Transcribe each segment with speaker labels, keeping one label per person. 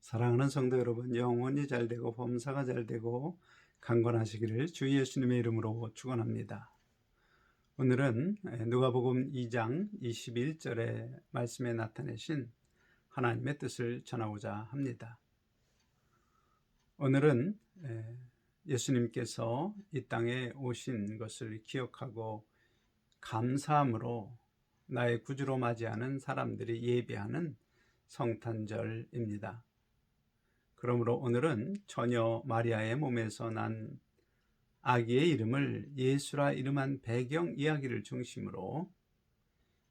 Speaker 1: 사랑하는 성도 여러분, 영혼이 잘되고 범사가 잘되고 강건하시기를 주 예수님의 이름으로 축원합니다. 오늘은 누가복음 2장 21절의 말씀에 나타내신 하나님의 뜻을 전하고자 합니다. 오늘은 예수님께서 이 땅에 오신 것을 기억하고 감사함으로 나의 구주로 맞이하는 사람들이 예배하는 성탄절입니다. 그러므로 오늘은 처녀 마리아의 몸에서 난 아기의 이름을 예수라 이름한 배경 이야기를 중심으로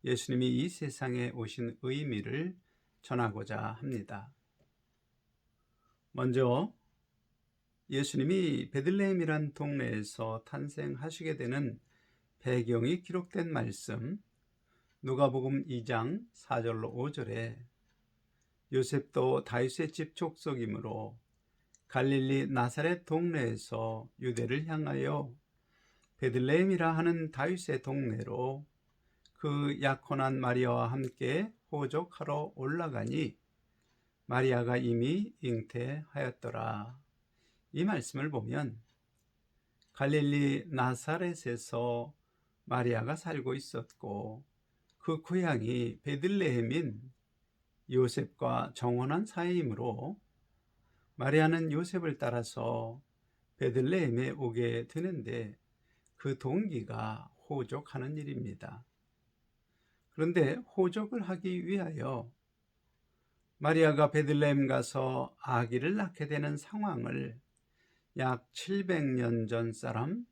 Speaker 1: 예수님이 이 세상에 오신 의미를 전하고자 합니다. 먼저 예수님이 베들레헴이란 동네에서 탄생하시게 되는 배경이 기록된 말씀, 누가복음 2장 4절로 5절에 요셉도 다윗의 집 족속이므로 갈릴리 나사렛 동네에서 유대를 향하여 베들레헴이라 하는 다윗의 동네로 그 약혼한 마리아와 함께 호족하러 올라가니 마리아가 이미 잉태하였더라. 이 말씀을 보면 갈릴리 나사렛에서 마리아가 살고 있었고 그 고향이 베들레헴인 요셉과 정혼한 사이이므로 마리아는 요셉을 따라서 베들레헴에 오게 되는데 그 동기가 호족하는 일입니다. 그런데 호족을 하기 위하여 마리아가 베들레헴 가서 아기를 낳게 되는 상황을 약 700년 전 사람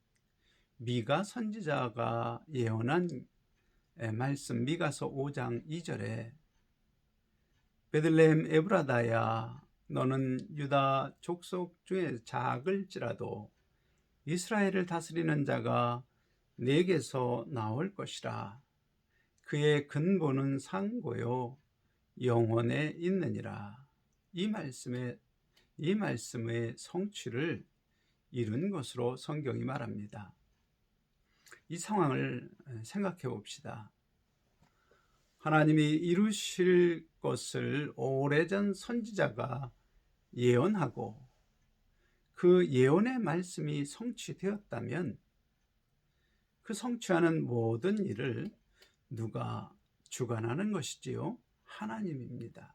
Speaker 1: 미가 선지자가 예언한 말씀 미가서 5장 2절에 베들레헴 에브라다야 너는 유다 족속 중에 작을지라도 이스라엘을 다스리는 자가 내게서 나올 것이라. 그의 근본은 상고요 영원에 있느니라. 이 말씀의 성취를 이룬 것으로 성경이 말합니다. 이 상황을 생각해 봅시다. 하나님이 이루실 것을 오래전 선지자가 예언하고 그 예언의 말씀이 성취되었다면 그 성취하는 모든 일을 누가 주관하는 것이지요? 하나님입니다.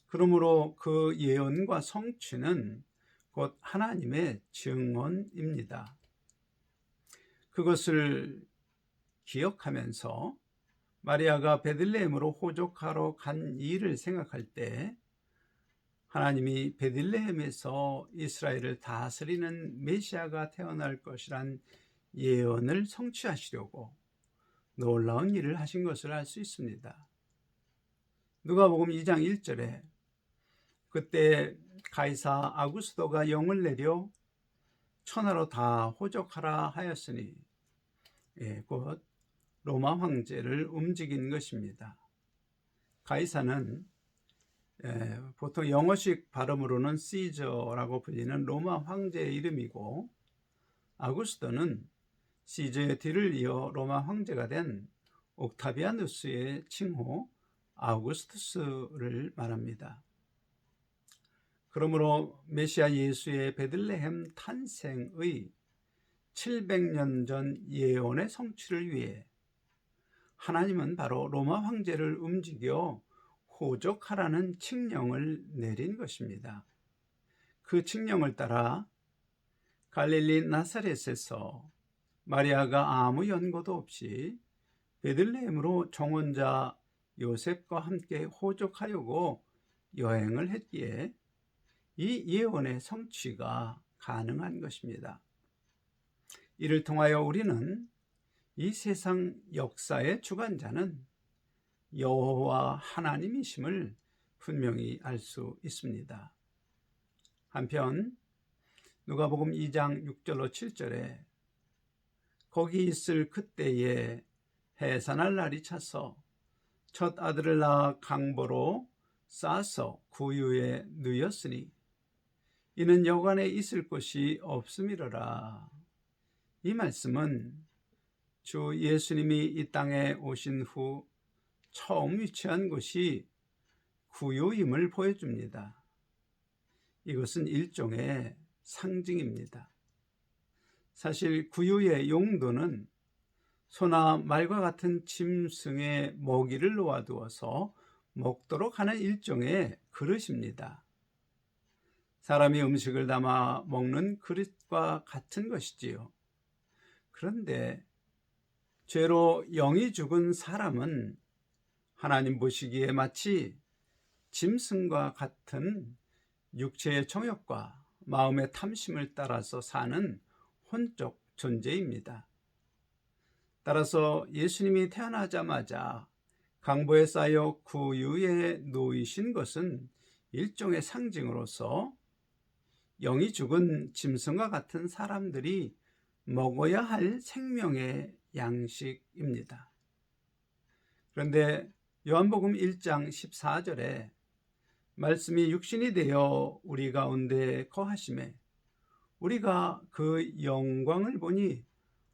Speaker 1: 그러므로 그 예언과 성취는 곧 하나님의 증언입니다. 그것을 기억하면서 마리아가 베들레헴으로 호족하러 간 일을 생각할 때 하나님이 베들레헴에서 이스라엘을 다스리는 메시아가 태어날 것이란 예언을 성취하시려고 놀라운 일을 하신 것을 알 수 있습니다. 누가복음 2장 1절에 그때 가이사 아구스도가 영을 내려 천하로 다 호족하라 하였으니 곧 로마 황제를 움직인 것입니다. 가이사는 보통 영어식 발음으로는 시저라고 불리는 로마 황제의 이름이고 아구스토는 시저의 뒤를 이어 로마 황제가 된 옥타비아누스의 칭호 아우구스투스를 말합니다. 그러므로 메시아 예수의 베들레헴 탄생의 700년 전 예언의 성취를 위해 하나님은 바로 로마 황제를 움직여 호족하라는 칙령을 내린 것입니다. 그 칙령을 따라 갈릴리 나사렛에서 마리아가 아무 연고도 없이 베들레헴으로 정혼자 요셉과 함께 호족하려고 여행을 했기에 이 예언의 성취가 가능한 것입니다. 이를 통하여 우리는 이 세상 역사의 주관자는 여호와 하나님이심을 분명히 알 수 있습니다. 한편 누가복음 2장 6절로 7절에 거기 있을 그때에 해산할 날이 차서 첫 아들을 낳아 강보로 싸서 구유에 누였으니 이는 여관에 있을 곳이 없음이로라. 이 말씀은 주 예수님이 이 땅에 오신 후 처음 위치한 곳이 구유임을 보여줍니다. 이것은 일종의 상징입니다. 사실 구유의 용도는 소나 말과 같은 짐승의 먹이를 놓아두어서 먹도록 하는 일종의 그릇입니다. 사람이 음식을 담아 먹는 그릇과 같은 것이지요. 그런데 죄로 영이 죽은 사람은 하나님 보시기에 마치 짐승과 같은 육체의 정욕과 마음의 탐심을 따라서 사는 혼적 존재입니다. 따라서 예수님이 태어나자마자 강보에 쌓여 구유에 놓이신 것은 일종의 상징으로서 영이 죽은 짐승과 같은 사람들이 먹어야 할 생명의 양식입니다. 그런데 요한복음 1장 14절에 말씀이 육신이 되어 우리 가운데 거하심에 우리가 그 영광을 보니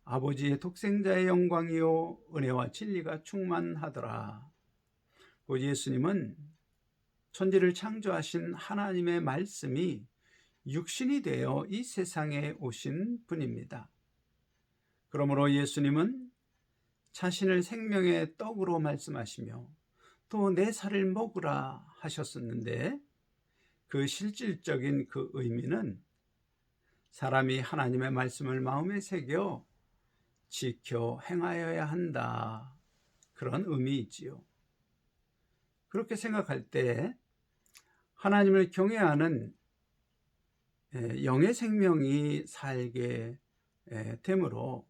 Speaker 1: 아버지의 독생자의 영광이요 은혜와 진리가 충만하더라. 곧 예수님은 천지를 창조하신 하나님의 말씀이 육신이 되어 이 세상에 오신 분입니다. 그러므로 예수님은 자신을 생명의 떡으로 말씀하시며 또 내 살을 먹으라 하셨었는데 그 실질적인 그 의미는 사람이 하나님의 말씀을 마음에 새겨 지켜 행하여야 한다, 그런 의미이지요. 그렇게 생각할 때 하나님을 경외하는 영의 생명이 살게 되므로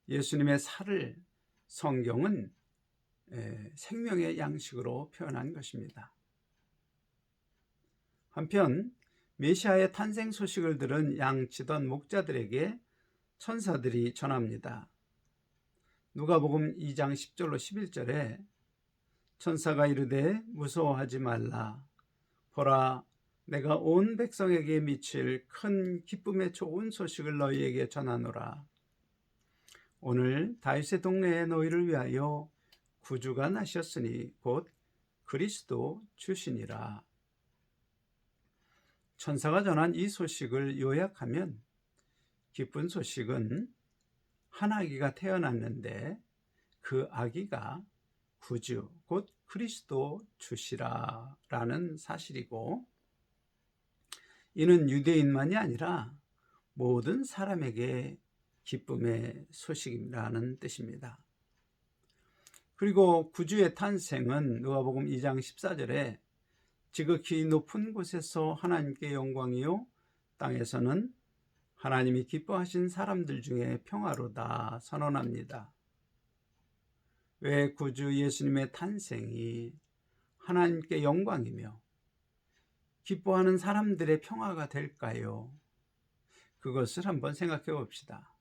Speaker 1: 예수님의 살을 성경은 생명의 양식으로 표현한 것입니다. 한편 메시아의 탄생 소식을 들은 양치던 목자들에게 천사들이 전합니다. 누가복음 2장 10절로 11절에 천사가 이르되 무서워하지 말라. 보라, 내가 온 백성에게 미칠 큰 기쁨의 좋은 소식을 너희에게 전하노라. 오늘 다윗의 동네에 너희를 위하여 구주가 나셨으니 곧 그리스도 주시니라. 천사가 전한 이 소식을 요약하면 기쁜 소식은 한 아기가 태어났는데 그 아기가 구주 곧 그리스도 주시라라는 사실이고, 이는 유대인만이 아니라 모든 사람에게 기쁨의 소식이라는 뜻입니다. 그리고 구주의 탄생은 누가복음 2장 14절에 지극히 높은 곳에서 하나님께 영광이요 땅에서는 하나님이 기뻐하신 사람들 중에 평화로다 선언합니다. 왜 구주 예수님의 탄생이 하나님께 영광이며 기뻐하는 사람들의 평화가 될까요? 그것을 한번 생각해 봅시다.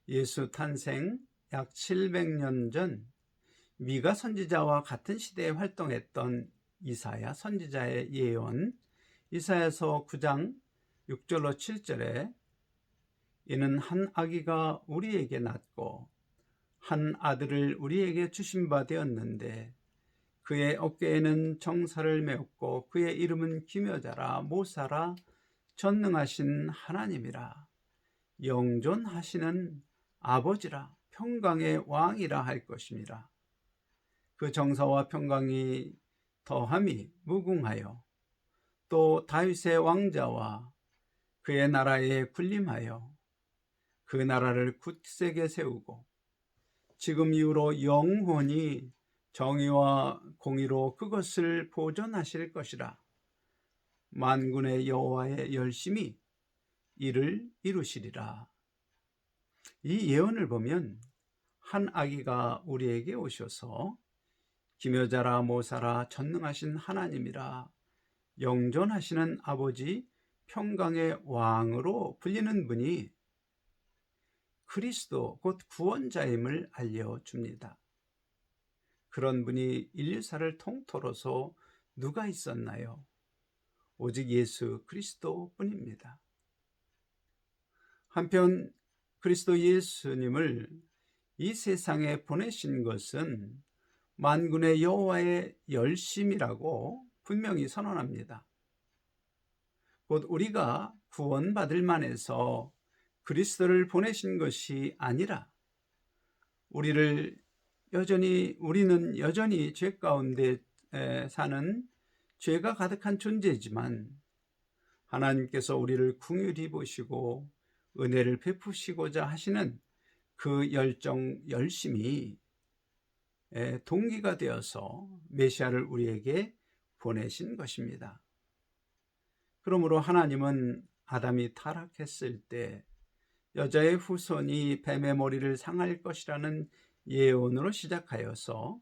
Speaker 1: 예수 탄생 약 700년 전 미가 선지자와 같은 시대에 활동했던 이사야 선지자의 예언, 이사야서 9장 6절로 7절에 이는 한 아기가 우리에게 낳고 한 아들을 우리에게 주신 바 되었는데 그의 어깨에는 정사를 메었고 그의 이름은 기묘자라 모사라 전능하신 하나님이라 영존하시는 아버지라 평강의 왕이라 할 것입니다. 그 정사와 평강이 더함이 무궁하여 또 다윗의 왕자와 그의 나라에 군림하여 그 나라를 굳세게 세우고 지금 이후로 영원히 정의와 공의로 그것을 보존하실 것이라. 만군의 여호와의 열심히 이를 이루시리라. 이 예언을 보면 한 아기가 우리에게 오셔서 기묘자라 모사라 전능하신 하나님이라 영존하시는 아버지 평강의 왕으로 불리는 분이 그리스도 곧 구원자임을 알려줍니다. 그런 분이 인류사를 통틀어서 누가 있었나요? 오직 예수 그리스도 뿐입니다. 한편 그리스도 예수님을 이 세상에 보내신 것은 만군의 여호와의 열심이라고 분명히 선언합니다. 곧 우리가 구원받을 만해서 그리스도를 보내신 것이 아니라 우리는 여전히 죄 가운데 사는 죄가 가득한 존재이지만 하나님께서 우리를 긍휼히 보시고 은혜를 베푸시고자 하시는 그 열심이 동기가 되어서 메시아를 우리에게 보내신 것입니다. 그러므로 하나님은 아담이 타락했을 때 여자의 후손이 뱀의 머리를 상할 것이라는 예언으로 시작하여서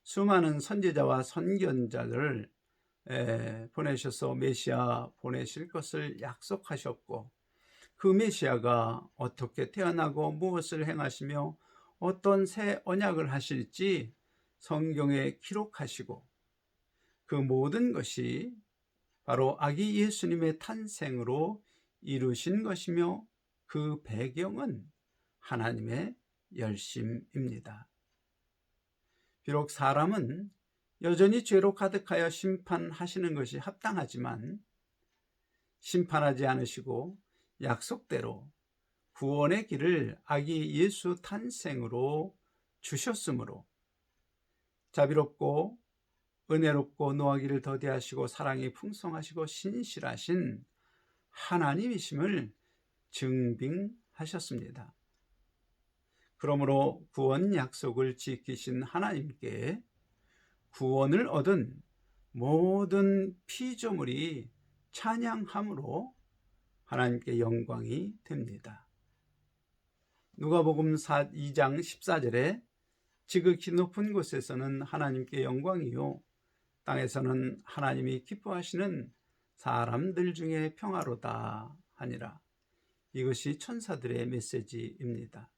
Speaker 1: 수많은 선지자와 선견자들을 보내셔서 메시아 보내실 것을 약속하셨고, 그 메시아가 어떻게 태어나고 무엇을 행하시며 어떤 새 언약을 하실지 성경에 기록하시고, 그 모든 것이 바로 아기 예수님의 탄생으로 이루신 것이며 그 배경은 하나님의 열심입니다. 비록 사람은 여전히 죄로 가득하여 심판하시는 것이 합당하지만 심판하지 않으시고 약속대로 구원의 길을 아기 예수 탄생으로 주셨으므로 자비롭고 은혜롭고 노하기를 더디하시고 사랑이 풍성하시고 신실하신 하나님이심을 증빙하셨습니다. 그러므로 구원 약속을 지키신 하나님께 구원을 얻은 모든 피조물이 찬양함으로 하나님께 영광이 됩니다. 누가복음 2장 14절에 지극히 높은 곳에서는 하나님께 영광이요 땅에서는 하나님이 기뻐하시는 사람들 중에 평화로다 하니라. 이것이 천사들의 메시지입니다.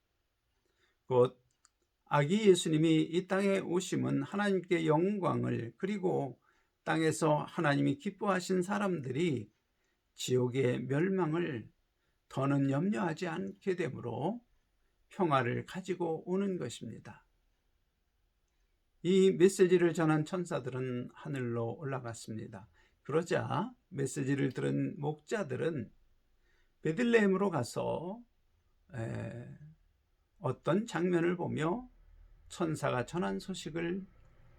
Speaker 1: 곧 아기 예수님이 이 땅에 오심은 하나님께 영광을, 그리고 땅에서 하나님이 기뻐하신 사람들이 지옥의 멸망을 더는 염려하지 않게 되므로 평화를 가지고 오는 것입니다. 이 메시지를 전한 천사들은 하늘로 올라갔습니다. 그러자 메시지를 들은 목자들은 베들레헴으로 가서 어떤 장면을 보며 천사가 전한 소식을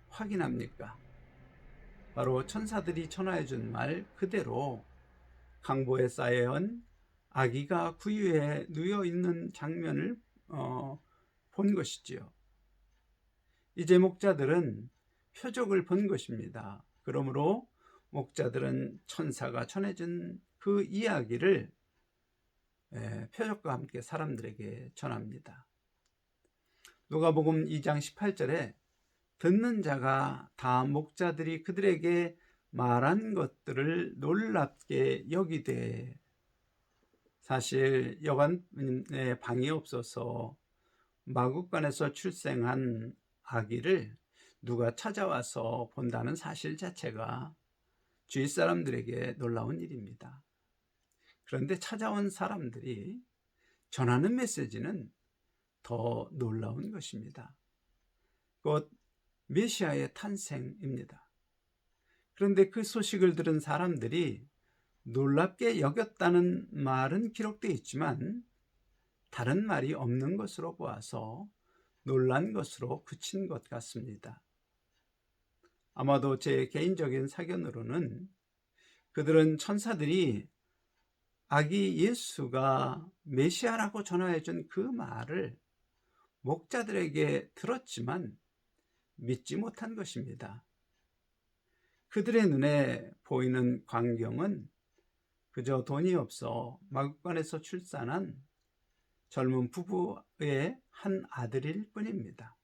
Speaker 1: 확인합니까? 바로 천사들이 전하여 준 말 그대로 강보에 쌓여온 아기가 구유에 누워 있는 장면을 본 것이지요. 이제 목자들은 표적을 본 것입니다. 그러므로 목자들은 천사가 전해준 그 이야기를 표적과 함께 사람들에게 전합니다. 누가복음 2장 18절에 듣는 자가 다 목자들이 그들에게 말한 것들을 놀랍게 여기되, 사실 여관에 방이 없어서 마구간에서 출생한 아기를 누가 찾아와서 본다는 사실 자체가 주위 사람들에게 놀라운 일입니다. 그런데 찾아온 사람들이 전하는 메시지는 더 놀라운 것입니다. 곧 메시아의 탄생입니다. 그런데 그 소식을 들은 사람들이 놀랍게 여겼다는 말은 기록되어 있지만 다른 말이 없는 것으로 보아서 놀란 것으로 그친 것 같습니다. 아마도 제 개인적인 사견으로는 그들은 천사들이 아기 예수가 메시아라고 전하여준 그 말을 목자들에게 들었지만 믿지 못한 것입니다. 그들의 눈에 보이는 광경은 그저 돈이 없어 마구간에서 출산한 젊은 부부의 한 아들일 뿐입니다.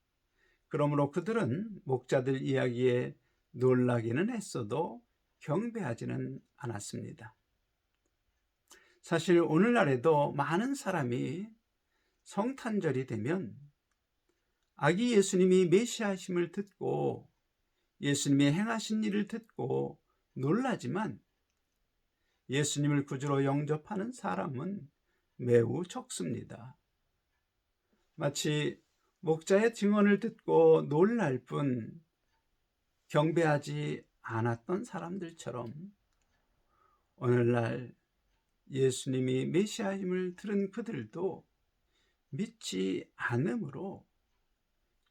Speaker 1: 그러므로 그들은 목자들 이야기에 놀라기는 했어도 경배하지는 않았습니다. 사실 오늘날에도 많은 사람이 성탄절이 되면 아기 예수님이 메시아심을 듣고 예수님이 행하신 일을 듣고 놀라지만 예수님을 구주로 영접하는 사람은 매우 적습니다. 마치 목자의 증언을 듣고 놀랄 뿐 경배하지 않았던 사람들처럼 오늘날 예수님이 메시아임을 들은 그들도 믿지 않으므로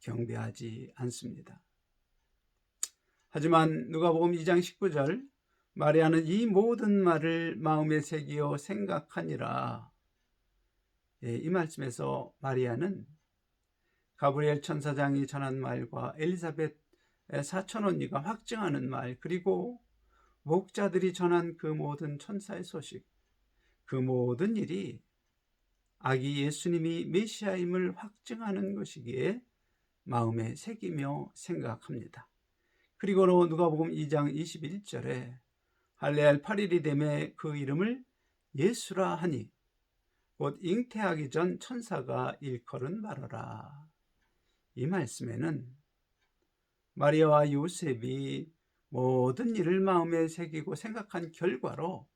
Speaker 1: 경배하지 않습니다. 하지만 누가복음 2장 19절, 마리아는 이 모든 말을 마음에 새기어 생각하니라. 이 말씀에서 마리아는 가브리엘 천사장이 전한 말과 엘리사벳 사촌 언니가 확증하는 말, 그리고 목자들이 전한 그 모든 천사의 소식, 그 모든 일이 아기 예수님이 메시아임을 확증하는 것이기에 마음에 새기며 생각합니다. 그리고 누가복음 2장 21절에 할례할 8일이 되매 그 이름을 예수라 하니 곧 잉태하기 전 천사가 일컬은 바로라. 이 말씀에는 마리아와 요셉이 모든 일을 마음에 새기고 생각한 결과로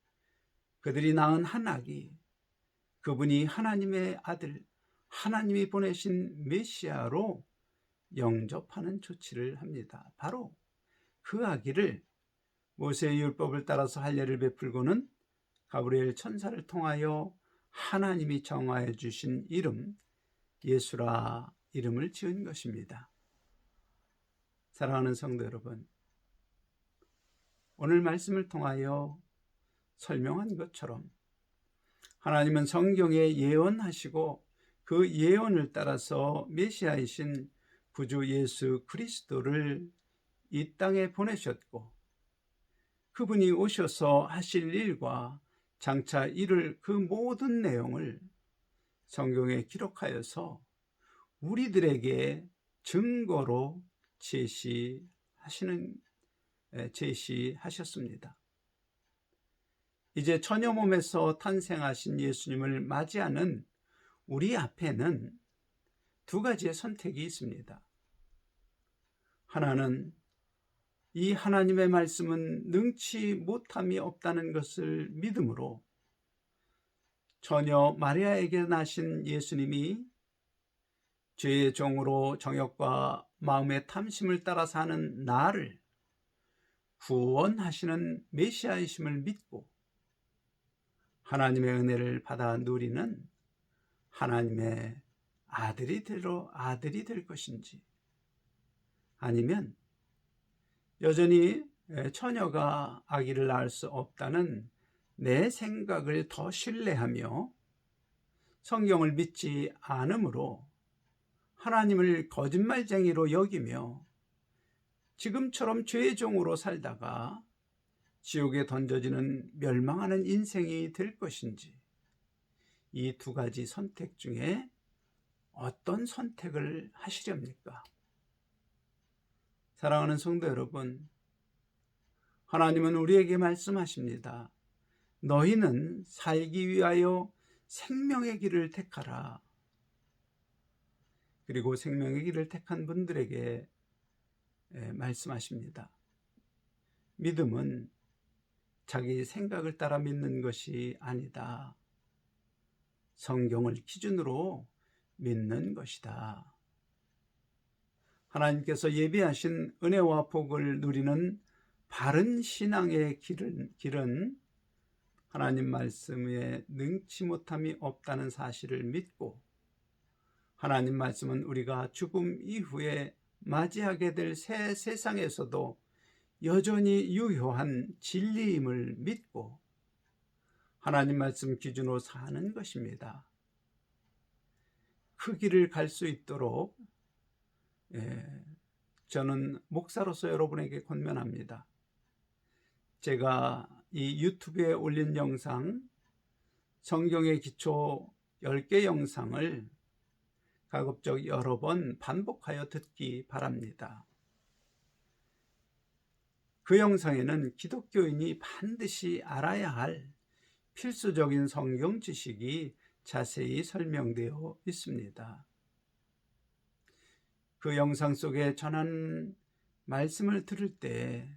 Speaker 1: 그들이 낳은 한 아기, 그분이 하나님의 아들, 하나님이 보내신 메시아로 영접하는 조치를 합니다. 바로 그 아기를 모세의 율법을 따라서 할례를 베풀고는 가브리엘 천사를 통하여 하나님이 정하여 주신 이름 예수라 이름을 지은 것입니다. 사랑하는 성도 여러분, 오늘 말씀을 통하여 설명한 것처럼 하나님은 성경에 예언하시고 그 예언을 따라서 메시아이신 구주 예수 그리스도를 이 땅에 보내셨고, 그분이 오셔서 하실 일과 장차 이룰 그 모든 내용을 성경에 기록하여서 우리들에게 증거로 제시하셨습니다. 이제 처녀 몸에서 탄생하신 예수님을 맞이하는 우리 앞에는 두 가지의 선택이 있습니다. 하나는 이 하나님의 말씀은 능치 못함이 없다는 것을 믿음으로 처녀 마리아에게 나신 예수님이 죄의 종으로 정욕과 마음의 탐심을 따라 사는 나를 구원하시는 메시아이심을 믿고 하나님의 은혜를 받아 누리는 하나님의 아들이 될 것인지, 아니면 여전히 처녀가 아기를 낳을 수 없다는 내 생각을 더 신뢰하며 성경을 믿지 않으므로 하나님을 거짓말쟁이로 여기며 지금처럼 죄의 종으로 살다가 지옥에 던져지는 멸망하는 인생이 될 것인지, 이 두 가지 선택 중에 어떤 선택을 하시렵니까? 사랑하는 성도 여러분, 하나님은 우리에게 말씀하십니다. 너희는 살기 위하여 생명의 길을 택하라. 그리고 생명의 길을 택한 분들에게 말씀하십니다. 믿음은 자기 생각을 따라 믿는 것이 아니다. 성경을 기준으로 믿는 것이다. 하나님께서 예비하신 은혜와 복을 누리는 바른 신앙의 길은 하나님 말씀에 능치 못함이 없다는 사실을 믿고, 하나님 말씀은 우리가 죽음 이후에 맞이하게 될 새 세상에서도 여전히 유효한 진리임을 믿고 하나님 말씀 기준으로 사는 것입니다. 그 길을 갈 수 있도록 저는 목사로서 여러분에게 권면합니다. 제가 이 유튜브에 올린 영상, 성경의 기초 10개 영상을 가급적 여러 번 반복하여 듣기 바랍니다. 그 영상에는 기독교인이 반드시 알아야 할 필수적인 성경 지식이 자세히 설명되어 있습니다. 그 영상 속에 전하는 말씀을 들을 때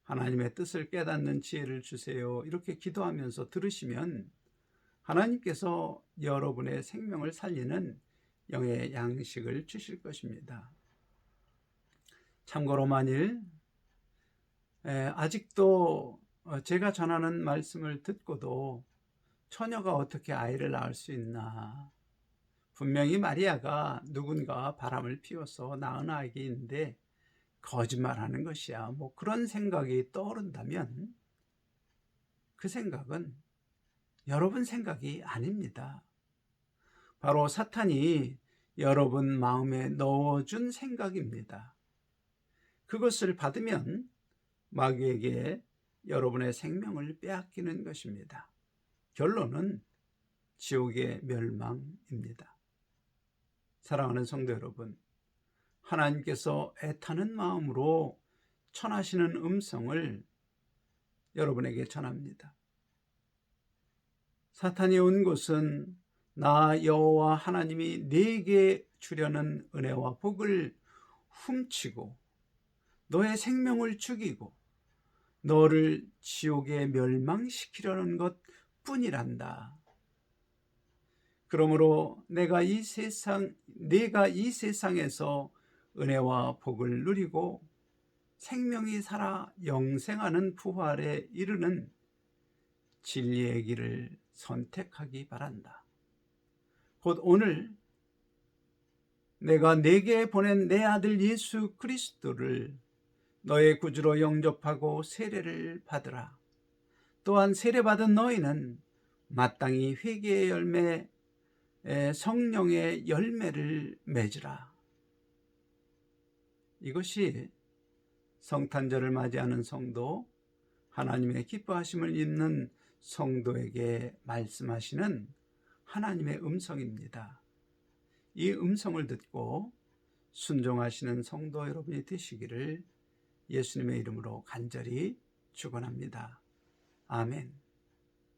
Speaker 1: 하나님의 뜻을 깨닫는 지혜를 주세요, 이렇게 기도하면서 들으시면 하나님께서 여러분의 생명을 살리는 영의 양식을 주실 것입니다. 참고로 만일 아직도 제가 전하는 말씀을 듣고도 처녀가 어떻게 아이를 낳을 수 있나, 분명히 마리아가 누군가 바람을 피워서 낳은 아기인데 거짓말하는 것이야, 뭐 그런 생각이 떠오른다면 그 생각은 여러분 생각이 아닙니다. 바로 사탄이 여러분 마음에 넣어준 생각입니다. 그것을 받으면 마귀에게 여러분의 생명을 빼앗기는 것입니다. 결론은 지옥의 멸망입니다. 사랑하는 성도 여러분, 하나님께서 애타는 마음으로 전하시는 음성을 여러분에게 전합니다. 사탄이 온 곳은 나 여호와 하나님이 네게 주려는 은혜와 복을 훔치고 너의 생명을 죽이고 너를 지옥에 멸망시키려는 것뿐이란다. 그러므로 내가 이 세상에서 은혜와 복을 누리고 생명이 살아 영생하는 부활에 이르는 진리의 길을 선택하기 바란다. 곧 오늘 내가 내게 보낸 내 아들 예수 그리스도를 너의 구주로 영접하고 세례를 받으라. 또한 세례받은 너희는 마땅히 회개의 열매, 성령의 열매를 맺으라. 이것이 성탄절을 맞이하는 성도, 하나님의 기뻐하심을 입는 성도에게 말씀하시는 하나님의 음성입니다. 이 음성을 듣고 순종하시는 성도 여러분이 되시기를 예수님의 이름으로 간절히 축원합니다. 아멘.